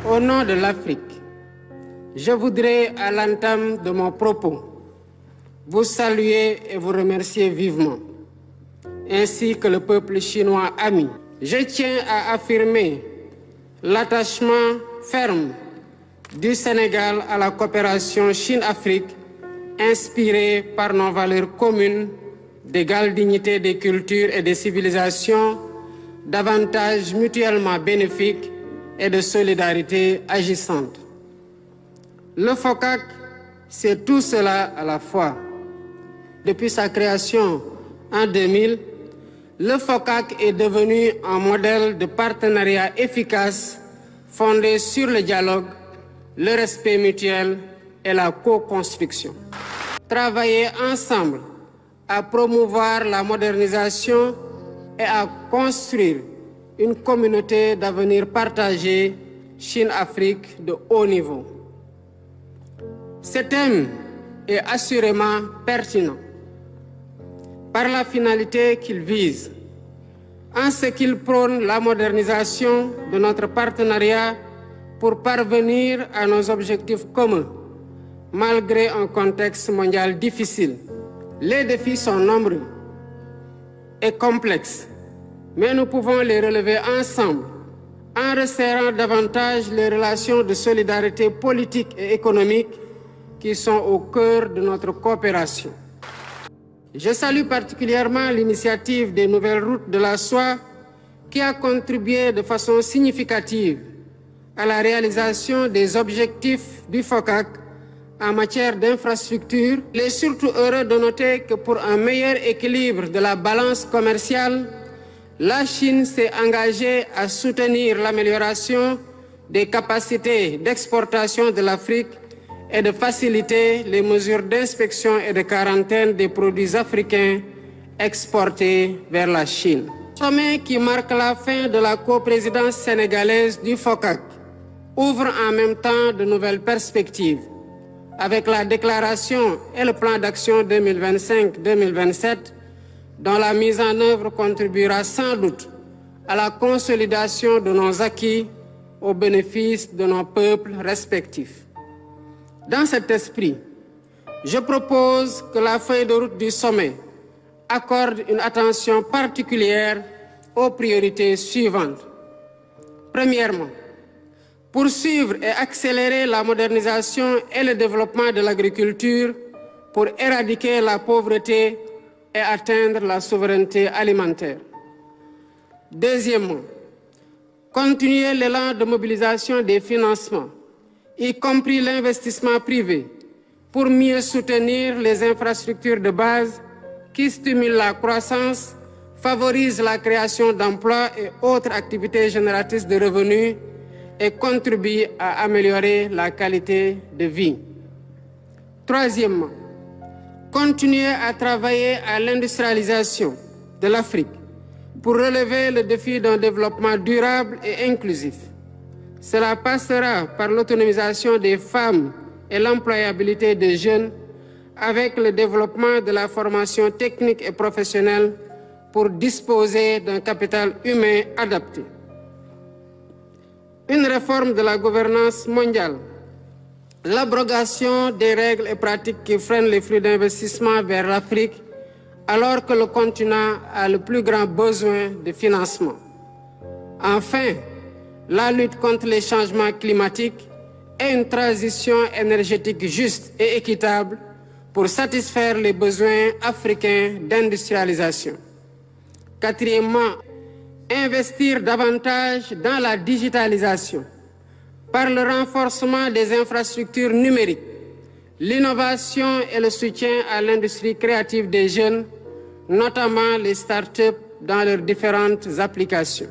Au nom de l'Afrique, je voudrais, à l'entame de mon propos, vous saluer et vous remercier vivement, ainsi que le peuple chinois ami. Je tiens à affirmer l'attachement ferme du Sénégal à la coopération Chine-Afrique, inspirée par nos valeurs communes d'égale dignité des cultures et des civilisations, d'avantages mutuellement bénéfiques et de solidarité agissante. Le FOCAC, c'est tout cela à la fois. Depuis sa création en 2000, le FOCAC est devenu un modèle de partenariat efficace fondé sur le dialogue, le respect mutuel et la co-construction. Travailler ensemble à promouvoir la modernisation et à construire une communauté d'avenir partagée Chine-Afrique de haut niveau. Ce thème est assurément pertinent par la finalité qu'il vise, en ce qu'il prône la modernisation de notre partenariat pour parvenir à nos objectifs communs, malgré un contexte mondial difficile. Les défis sont nombreux et complexes, mais nous pouvons les relever ensemble en resserrant davantage les relations de solidarité politique et économique qui sont au cœur de notre coopération. Je salue particulièrement l'initiative des nouvelles routes de la soie qui a contribué de façon significative à la réalisation des objectifs du FOCAC en matière d'infrastructure. Il est surtout heureux de noter que pour un meilleur équilibre de la balance commerciale, la Chine s'est engagée à soutenir l'amélioration des capacités d'exportation de l'Afrique et de faciliter les mesures d'inspection et de quarantaine des produits africains exportés vers la Chine. Le sommet qui marque la fin de la coprésidence sénégalaise du FOCAC ouvre en même temps de nouvelles perspectives. Avec la déclaration et le plan d'action 2025-2027, dont la mise en œuvre contribuera sans doute à la consolidation de nos acquis au bénéfice de nos peuples respectifs. Dans cet esprit, je propose que la feuille de route du sommet accorde une attention particulière aux priorités suivantes. Premièrement, poursuivre et accélérer la modernisation et le développement de l'agriculture pour éradiquer la pauvreté et atteindre la souveraineté alimentaire. Deuxièmement, continuer l'élan de mobilisation des financements, y compris l'investissement privé, pour mieux soutenir les infrastructures de base qui stimulent la croissance, favorisent la création d'emplois et autres activités génératrices de revenus et contribuent à améliorer la qualité de vie. Troisièmement, continuer à travailler à l'industrialisation de l'Afrique pour relever le défi d'un développement durable et inclusif. Cela passera par l'autonomisation des femmes et l'employabilité des jeunes avec le développement de la formation technique et professionnelle pour disposer d'un capital humain adapté. Une réforme de la gouvernance mondiale, l'abrogation des règles et pratiques qui freinent les flux d'investissement vers l'Afrique alors que le continent a le plus grand besoin de financement. Enfin, la lutte contre les changements climatiques et une transition énergétique juste et équitable pour satisfaire les besoins africains d'industrialisation. Quatrièmement, investir davantage dans la digitalisation par le renforcement des infrastructures numériques, l'innovation et le soutien à l'industrie créative des jeunes, notamment les start-up dans leurs différentes applications.